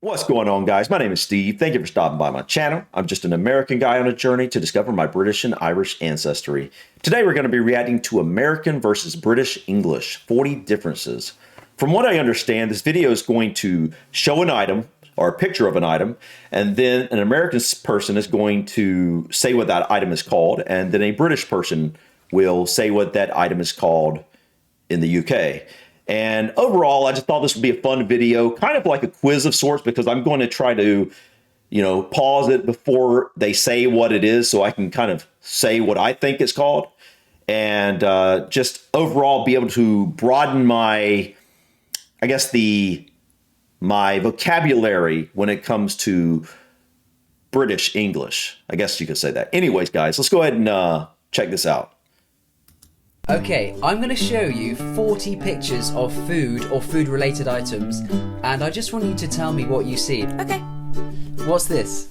What's going on, guys? My name is Steve. Thank you for stopping by my channel. I'm just an American guy on a journey to discover my British and Irish ancestry. Today, we're going to be reacting to American versus British English, 40 differences. From what I understand, this video is going to show an item or a picture of an item, and then an American person is going to say what that item is called, and then a British person will say what that item is called in the UK. And overall, I just thought this would be a fun video, kind of like a quiz of sorts, because I'm going to try to, pause it before they say what it is so I can kind of say what I think it's called. And just overall be able to broaden my vocabulary when it comes to British English. I guess you could say that. Anyways, guys, let's go ahead and check this out. Okay, I'm going to show you 40 pictures of food or food-related items, and I just want you to tell me what you see. Okay. What's this?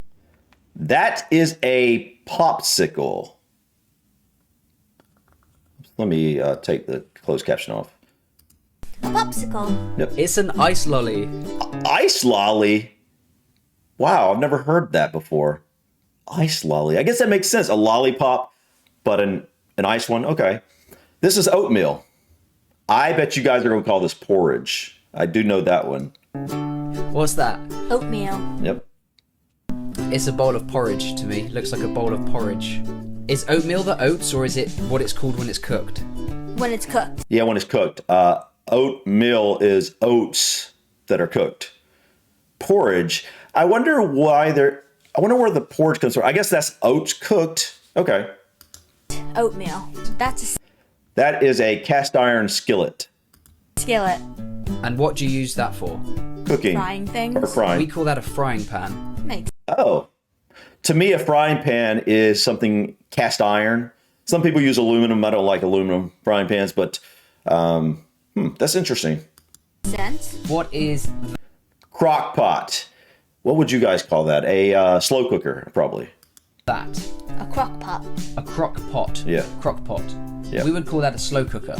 That is a popsicle. Let me take the closed caption off. A popsicle. Yep. It's an ice lolly. Ice lolly? Wow, I've never heard that before. Ice lolly. I guess that makes sense. A lollipop, but an ice one? Okay. This is oatmeal. I bet you guys are going to call this porridge. I do know that one. What's that? Oatmeal. Yep. It's a bowl of porridge to me. Looks like a bowl of porridge. Is oatmeal the oats, or is it what it's called when it's cooked? When it's cooked. Yeah, when it's cooked. Oatmeal is oats that are cooked. Porridge. I wonder where the porridge comes from. I guess that's oats cooked. Okay. Oatmeal. That is a cast iron skillet. Skillet. And what do you use that for? Cooking. Frying things. Or frying. We call that a frying pan. Makes Oh. To me, a frying pan is something cast iron. Some people use aluminum. I don't like aluminum frying pans, but that's interesting. sense. What is Crock pot. What would you guys call that? A slow cooker, probably. that? A crock pot. A crock pot. Yeah. Crock pot. Yeah. We would call that a slow cooker.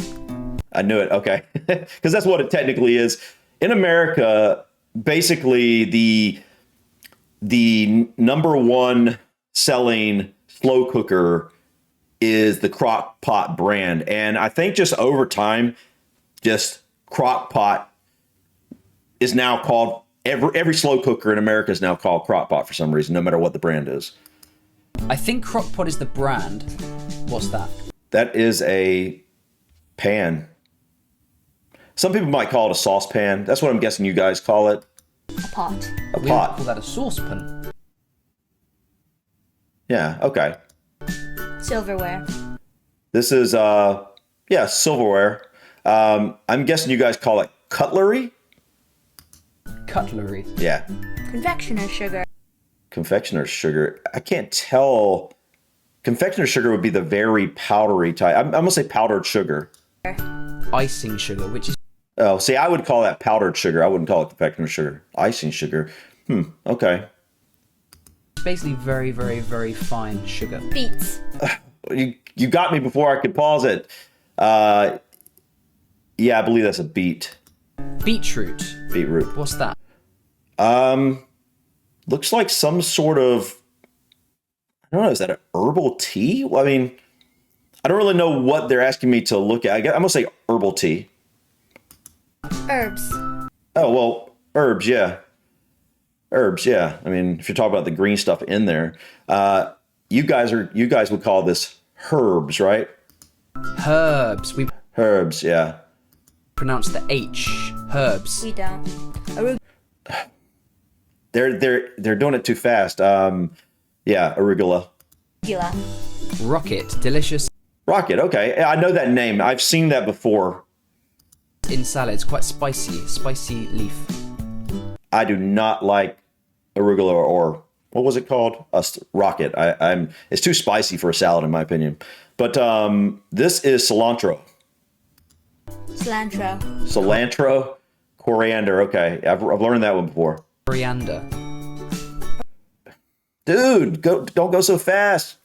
I knew it. Okay. Because that's what it technically is. In America, basically the number one selling slow cooker is the crock pot brand. And I think just over time, just crock pot is now called, every slow cooker in America is now called crock pot for some reason, no matter what the brand is. I think crock pot is the brand. What's that? That is a pan. Some people might call it a saucepan. That's what I'm guessing you guys call it. A pot. A We would pot. call that a saucepan. Yeah, okay. Silverware. This is, silverware. I'm guessing you guys call it cutlery? Cutlery. Yeah. Confectioner's sugar. Confectioner's sugar. I can't tell. Confectioner's sugar would be the very powdery type. I'm going to say powdered sugar. Icing sugar, which is Oh, see, I would call that powdered sugar. I wouldn't call it confectioner's sugar. Icing sugar. Okay. basically very, very, very fine sugar. Beets. You got me before I could pause it. Yeah, I believe that's a beet. Beetroot. Beetroot. What's that? Looks like some sort of, I don't know, is that an herbal tea? Well, I mean, I don't really know what they're asking me to look at. I'm going to say herbal tea. Herbs. Oh, well, herbs, yeah. Herbs, yeah. I mean, if you're talking about the green stuff in there, you guys would call this herbs, right? Herbs. We Herbs, yeah. pronounce the H. Herbs. We don't. Arugula. They're doing it too fast. Yeah, arugula. Rocket. Delicious Rocket, okay. Yeah, I know that name. I've seen that before. in salads. Quite spicy. Spicy leaf. I do not like arugula or what was it called? Rocket. It's too spicy for a salad in my opinion. But this is cilantro. Cilantro. Cilantro, coriander. Okay, I've learned that one before. Coriander. Dude, don't go so fast.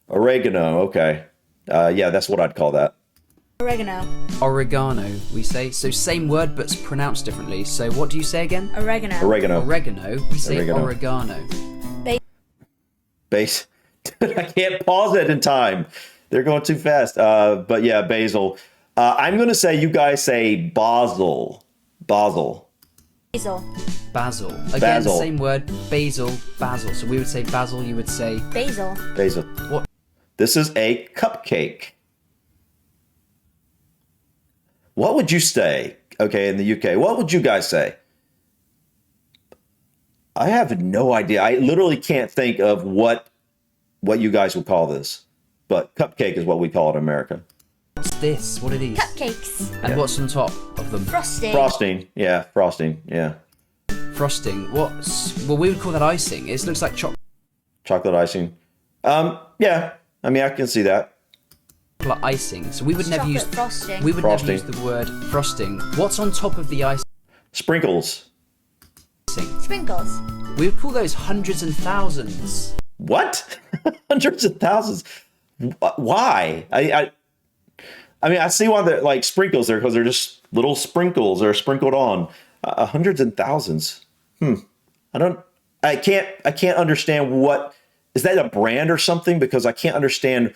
Oregano. Okay. Yeah, that's what I'd call that. Oregano. Oregano, we say. So same word, but it's pronounced differently. So what do you say again? Oregano. Oregano. Oregano, we say Oregano. oregano. Base. I can't pause it in time. They're going too fast. But yeah, basil. I'm going to say you guys say basil. Basil. Basil. Basil. Again, Basil. same word, basil, basil. So we would say basil, you would say... Basil. Basil. What? This is a cupcake. What would you say? Okay, in the UK, what would you guys say? I have no idea. I literally can't think of what you guys would call this. But cupcake is what we call it in America. What's this? What are these? Cupcakes. And what's on top of them? Frosting. Frosting. Yeah, frosting. Yeah. Frosting. What's... Well, we would call that icing. It looks like chocolate Chocolate icing. Yeah. I mean, I can see that. icing. So we would never Chocolate use... frosting. We would Frosting. never use the word frosting. What's on top of the icing? Sprinkles. Sprinkles. We would call those hundreds and thousands. What? Hundreds of thousands. Why? I mean, I see why they're like sprinkles there because they're just little sprinkles that are sprinkled on. Hundreds and thousands. I can't understand what is that a brand or something because I can't understand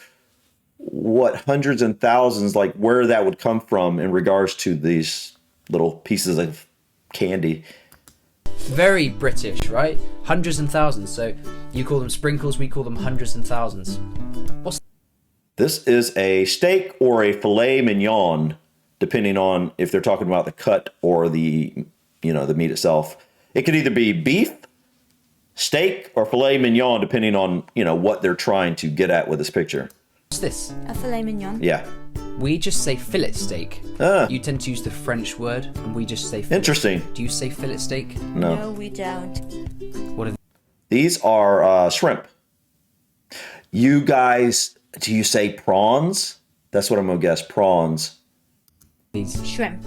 what hundreds and thousands like where that would come from in regards to these little pieces of candy. Very British, right? Hundreds and thousands. So you call them sprinkles, we call them hundreds and thousands. What's This is a steak or a filet mignon, depending on if they're talking about the cut or the meat itself. It could either be beef, steak, or filet mignon, depending on, what they're trying to get at with this picture. this? A filet mignon. Yeah. We just say fillet steak. Ah. You tend to use the French word, and we just say fillet. Interesting. Do you say fillet steak? No. No, we don't. What are These are shrimp. You guys, do you say prawns? That's what I'm going to guess. Prawns. these? Shrimp.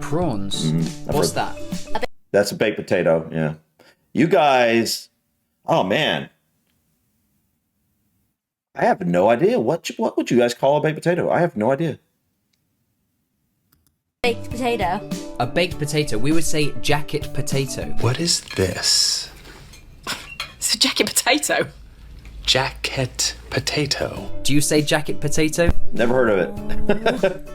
Prawns. Mm-hmm. What's that? That's a baked potato. Yeah. You guys, oh man. I have no idea. What would you guys call a baked potato? I have no idea. Baked potato. A baked potato. We would say jacket potato. What is this? It's a jacket potato. Jacket potato. Do you say jacket potato? Never heard of it.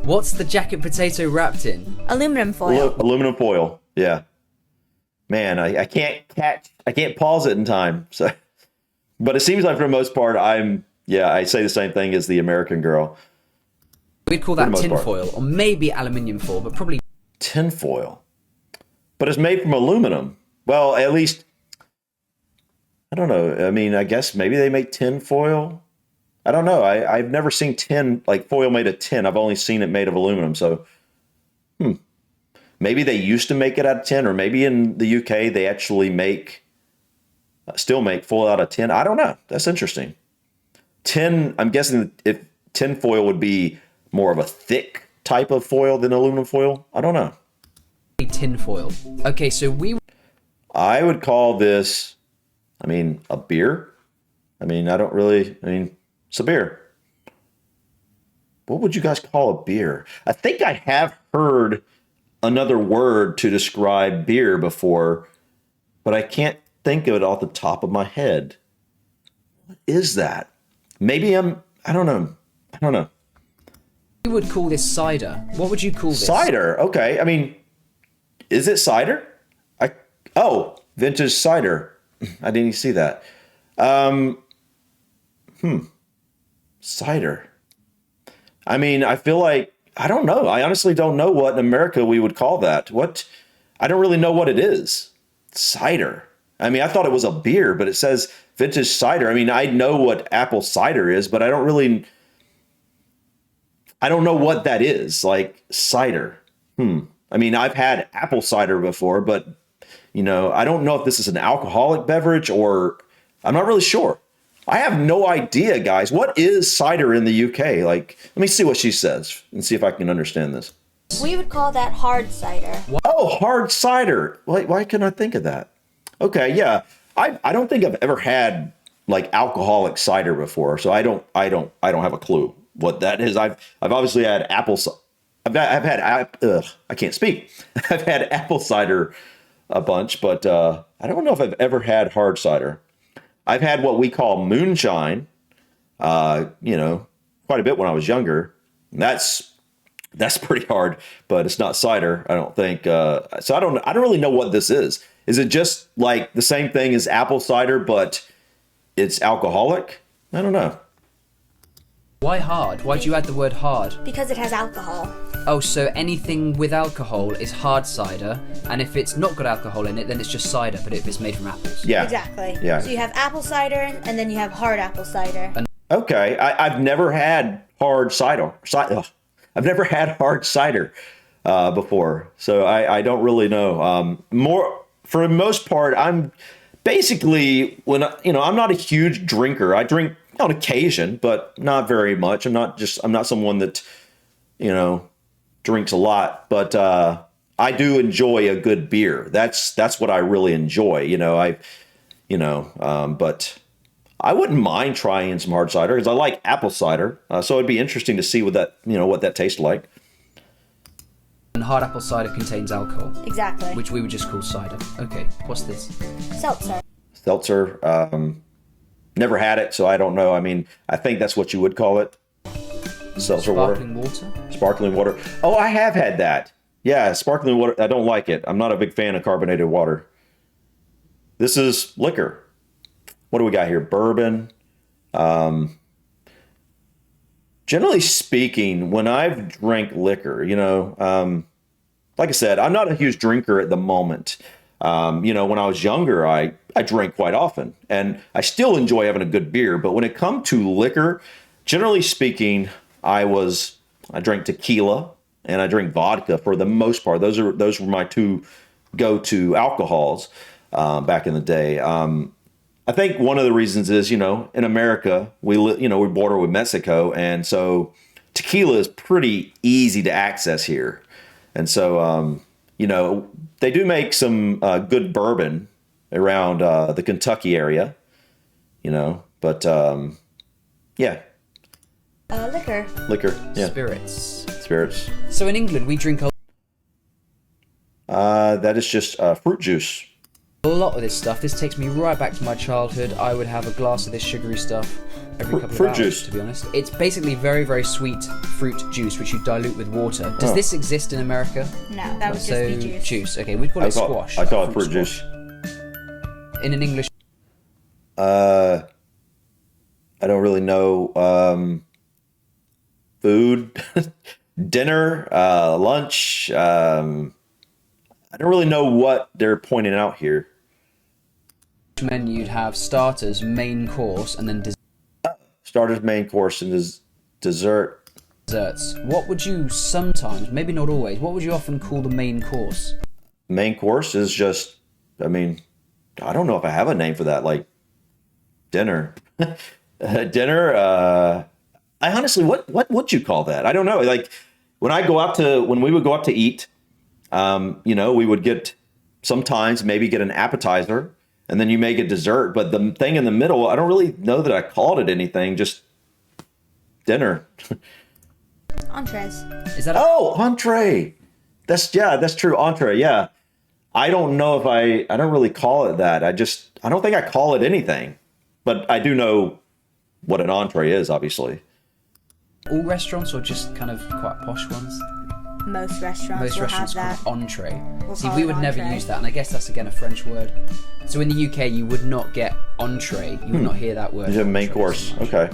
What's the jacket potato wrapped in? Aluminum foil. Aluminum foil. Yeah. Man, I can't pause it in time. So, but it seems like for the most part, I say the same thing as the American girl. We'd call For the that most tin part. foil, or maybe aluminium foil, but probably Tin foil. But it's made from aluminum. Well, at least, I don't know. I mean, I guess maybe they make tin foil. I don't know. I've never seen tin, like foil made of tin. I've only seen it made of aluminum. So, maybe they used to make it out of tin, or maybe in the UK they actually still make foil out of tin. I don't know. That's interesting. Tin, I'm guessing if tin foil would be more of a thick type of foil than aluminum foil. I don't know. tin foil. Okay, so I would call this, a beer. It's a beer. What would you guys call a beer? I think I have heard another word to describe beer before, but I can't think of it off the top of my head. What is that? Maybe I don't know. we would call this cider. What would you call this? Cider. Okay. Is it cider? Vintage cider. I didn't even see that. Cider. I feel like, I don't know. I honestly don't know what in America we would call that. I don't really know what it is. Cider. I thought it was a beer, but it says vintage cider. I know what apple cider is, but I don't know what that is. Like cider. I've had apple cider before, but I don't know if this is an alcoholic beverage or I'm not really sure. I have no idea, guys. What is cider in the UK? Like, let me see what she says and see if I can understand this. We would call that hard cider. Oh, hard cider. Why couldn't I think of that? Okay, yeah. I don't think I've ever had like alcoholic cider before, so I don't have a clue. what that is. I've obviously had apple. I can't speak. I've had apple cider a bunch, but I don't know if I've ever had hard cider. I've had what we call moonshine, quite a bit when I was younger. That's pretty hard, but it's not cider, I don't think. So I don't really know what this is. Is it just like the same thing as apple cider, but it's alcoholic? I don't know. Why hard? Why'd you add the word hard? Because it has alcohol. Oh, so anything with alcohol is hard cider, and if it's not got alcohol in it, then it's just cider, but if it's made from apples. Yeah. Exactly. Yeah. So you have apple cider, and then you have hard apple cider. Okay. I've never had hard cider. I've never had hard cider before, so I don't really know. For the most part, I'm basically I'm not a huge drinker. I drink on occasion, but not very much. I'm not someone that drinks a lot, but I do enjoy a good beer. That's what I really enjoy. But I wouldn't mind trying some hard cider because I like apple cider. So it'd be interesting to see what that tastes like. And hard apple cider contains alcohol, Exactly. which we would just call cider. Okay, what's this? Seltzer. Seltzer. Never had it, so I don't know. I mean, I think that's what you would call it. Seltzer Sparkling water? Sparkling water. Oh, I have had that. Yeah, sparkling water. I don't like it. I'm not a big fan of carbonated water. This is liquor. What do we got here? Bourbon. Generally speaking, when I've drank liquor, like I said, I'm not a huge drinker at the moment. When I was younger, I drank quite often, and I still enjoy having a good beer. But when it comes to liquor, generally speaking, I drank tequila and I drink vodka for the most part. Those were my two go-to alcohols back in the day. I think one of the reasons is, in America, we border with Mexico, and so tequila is pretty easy to access here. And so, they do make some good bourbon around the Kentucky area, but yeah. Liquor, yeah. Spirits. So in England, we drink That is just fruit juice. a lot of this stuff. This takes me right back to my childhood. I would have a glass of this sugary stuff every couple of fruit hours, juice. to be honest. It's basically very, very sweet fruit juice, which you dilute with water. Does this exist in America? No, that would just So, be juice. Okay, we'd call it squash. I call it fruit squash. juice. In an English... I don't really know. Food, dinner, lunch. I don't really know what they're pointing out here. menu, you'd have starters, main course, and then Starters, main course, and dessert. desserts. What would you sometimes, maybe not always, what would you often call the main course? Main course is just, I don't know if I have a name for that, like dinner. Dinner, I honestly, what would you call that? I don't know. Like when we would go out to eat, we would sometimes get an appetizer, and then you may get dessert. But the thing in the middle, I don't really know that I called it anything, just dinner. Entrees. Is that Entree. That's true. Entree. Yeah. I don't know if I don't really call it that. I don't think I call it anything, but I do know what an entree is, obviously. all restaurants or just kind of quite posh ones? Most restaurants Most will restaurants have that. call it entree. See, call we it would never entree. use that, and I guess that's again a French word. So in the UK, you would not get entree. You would not hear that word. You have main entree course. so much. Okay.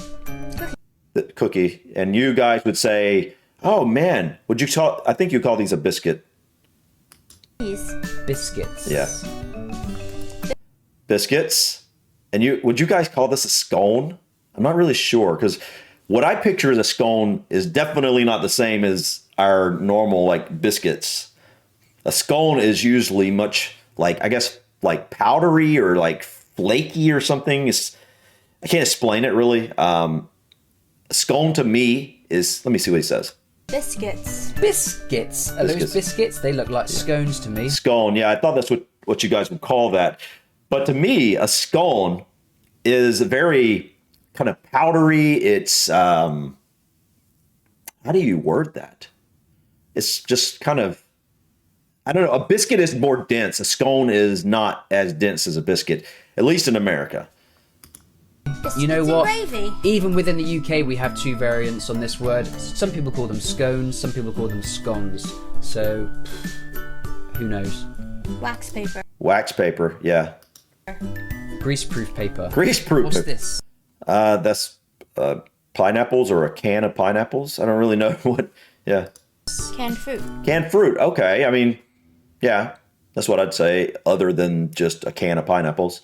The cookie. And you guys would say, oh man, I think you call these a biscuit. Cheese. Biscuits. Yeah. Biscuits. And would you guys call this a scone? I'm not really sure, because what I picture as a scone is definitely not the same as our normal like biscuits. A scone is usually much like, I guess, like powdery or like flaky or something. I can't explain it really. A scone to me is, let me see what he says. Biscuits. Biscuits. Are those biscuits? They look like scones to me. Scone. Yeah, I thought that's what you guys would call that. But to me, a scone is very kind of powdery. It's how do you word that? It's just kind of, I don't know. A biscuit is more dense. A scone is not as dense as a biscuit, at least in America. You know Biscuits and what? Gravy. Even within the UK, we have two variants on this word. Some people call them scones, some people call them scones. So, who knows? Wax paper. Wax paper, yeah. Greaseproof paper. Greaseproof. What's this? That's pineapples or a can of pineapples. I don't really know what. Yeah, Canned fruit. canned fruit. Okay, I mean, yeah, that's what I'd say. Other than just a can of pineapples.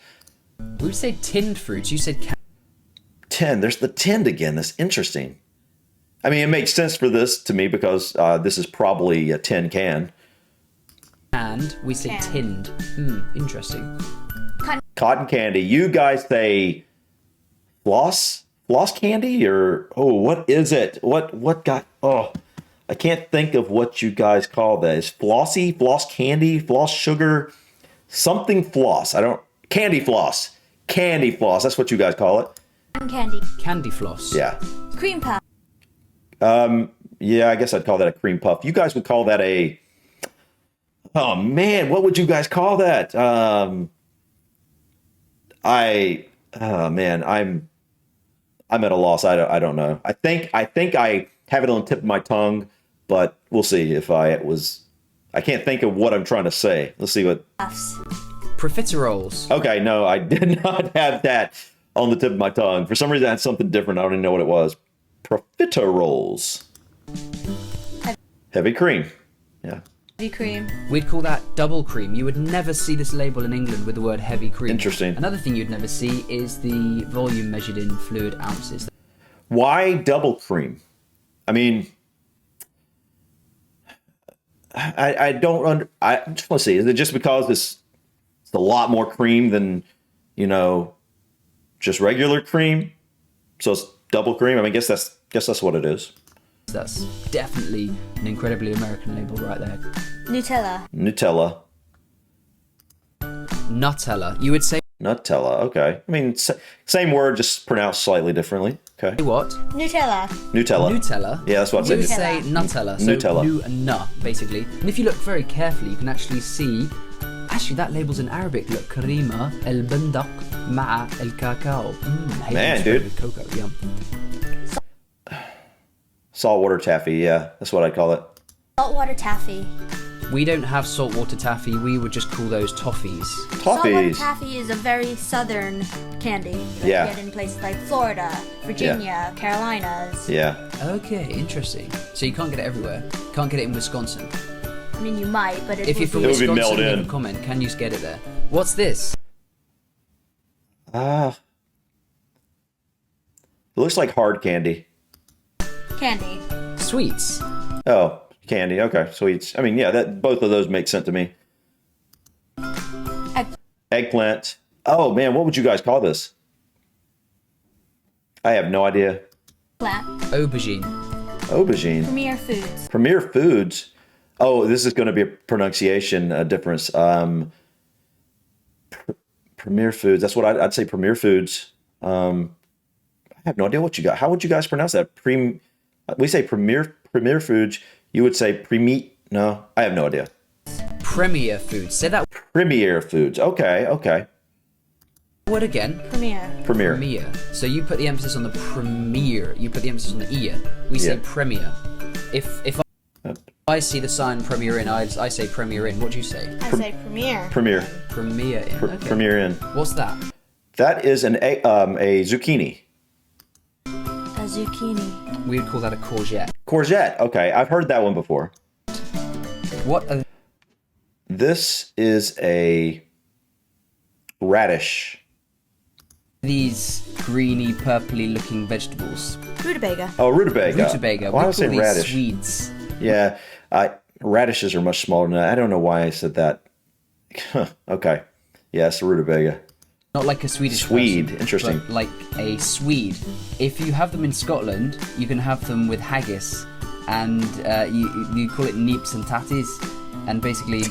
We would say tinned fruits. You said Tin. There's the tinned again. That's interesting. I mean, it makes sense for this to me because this is probably a tin can. canned. We say Can. tinned. Interesting. Cotton candy. You guys say floss candy or what is it? What got? Oh, I can't think of what you guys call that. Is flossy, floss candy, floss sugar, something floss. I don't candy floss. Candy floss. That's what you guys call it. Cotton candy. Candy floss. Yeah. Cream puff. Yeah, I guess I'd call that a cream puff. You guys would call that a. Oh man, what would you guys call that? Oh man, I'm at a loss. I don't know. I think I have it on the tip of my tongue, but we'll see if I can't think of what I'm trying to say. Let's see what. Puffs. Profiteroles. Okay, no, I did not have that on the tip of my tongue. For some reason, I had something different. I don't even know what it was. Profiteroles. Heavy cream. Yeah. Heavy cream. We'd call that double cream. You would never see this label in England with the word heavy cream. Interesting. Another thing you'd never see is the volume measured in fluid ounces. Why double cream? I mean, I don't I just want to see. Is it just because it's a lot more cream than just regular cream? So it's double cream. I mean, guess that's what it is. That's definitely an incredibly American label right there. Nutella. Nutella. Nutella. You would say Nutella. Okay. I mean, same word, just pronounced slightly differently. Okay. what? Nutella. Nutella. Nutella. Yeah, that's what I You would said. say Nutella. So Nutella. nu and na, basically. And if you look very carefully, you can actually see. Actually, that label's in Arabic. Look, كريمة البندق مع الكاكاو. Man, dude. With cocoa. Yum. Saltwater taffy. Yeah, that's what I call it. Saltwater taffy. We don't have saltwater taffy. We would just call those toffees. Saltwater Toffees. taffy is a very southern candy. That Yeah. you get in places like Florida, Virginia, Carolinas. Yeah. Okay, interesting. So you can't get it everywhere. Can't get it in Wisconsin. I mean, you might, but If you're from It would be Wisconsin, mailed leave in. a comment. Can you get it there? What's this? It looks like hard candy. candy. Sweets. Oh, candy. Okay, sweets. I mean, yeah, that both of those make sense to me. Egg- Eggplant. Oh man, what would you guys call this? I have no idea. Plant. Aubergine. Aubergine. Premier Foods. Premier Foods. Oh, this is going to be a pronunciation difference. Premier Foods. That's what I'd say. Premier Foods. I have no idea what you got. How would you guys pronounce that? We say Premier Foods. You would say Premi. No, I have no idea. Premier Foods. Say that Premier Foods. Okay. word again. Premier. Premier. Premier. So you put the emphasis on the premier. You put the emphasis on the ear. We say Yeah. premier. If I see the sign Premier Inn, I say Premier Inn. What do you say? I say premier. Premier. Premier Inn. Okay. Premier Inn. What's that? That is a zucchini. A zucchini. We would call that a courgette. Courgette. Okay, I've heard that one before. What are This is a radish. these greeny, purpley looking vegetables? Rutabaga. Oh, rutabaga. Rutabaga. Why We was I call saying these radish? Swedes. Yeah, radishes are much smaller than that. I don't know why I said that. Okay. Yes, rutabaga. Not like a Swedish Swede, person, interesting. but like a Swede. If you have them in Scotland, you can have them with haggis, and you call it neeps and tatties, and basically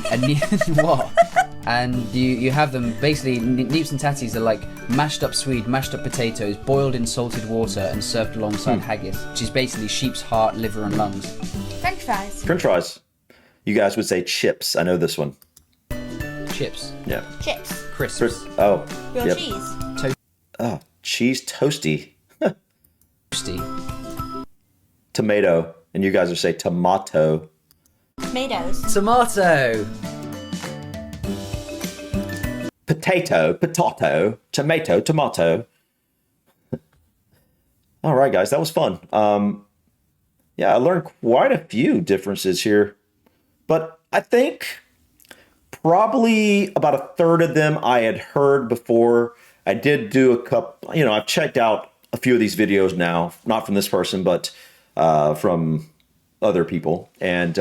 what? And you have them, basically, neeps and tatties are like mashed up swede, mashed up potatoes, boiled in salted water and served alongside haggis, which is basically sheep's heart, liver and lungs. French fries. French fries. You guys would say chips. I know this one. Chips. Yeah. Chips. Crisps. Oh. Grilled Yep. cheese. Oh, cheese toasty. Toasty. Tomato. And you guys would say tomato. Tomatoes. Tomato. Potato, tomato. All right, guys, that was fun. Yeah, I learned quite a few differences here, but I think probably about a third of them I had heard before. I did do a couple, I've checked out a few of these videos now, not from this person, but from other people. And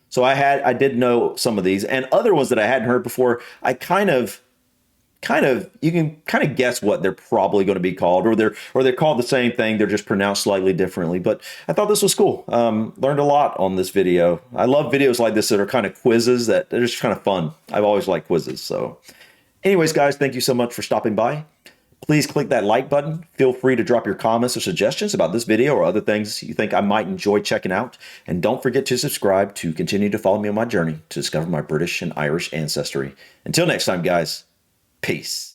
so I did know some of these, and other ones that I hadn't heard before. I you can kind of guess what they're probably going to be called, or they're called the same thing. They're just pronounced slightly differently. But I thought this was cool. Learned a lot on this video. I love videos like this that are kind of quizzes that they're just kind of fun. I've always liked quizzes. So anyways, guys, thank you so much for stopping by. Please click that like button. Feel free to drop your comments or suggestions about this video or other things you think I might enjoy checking out. And don't forget to subscribe to continue to follow me on my journey to discover my British and Irish ancestry. Until next time, guys, peace.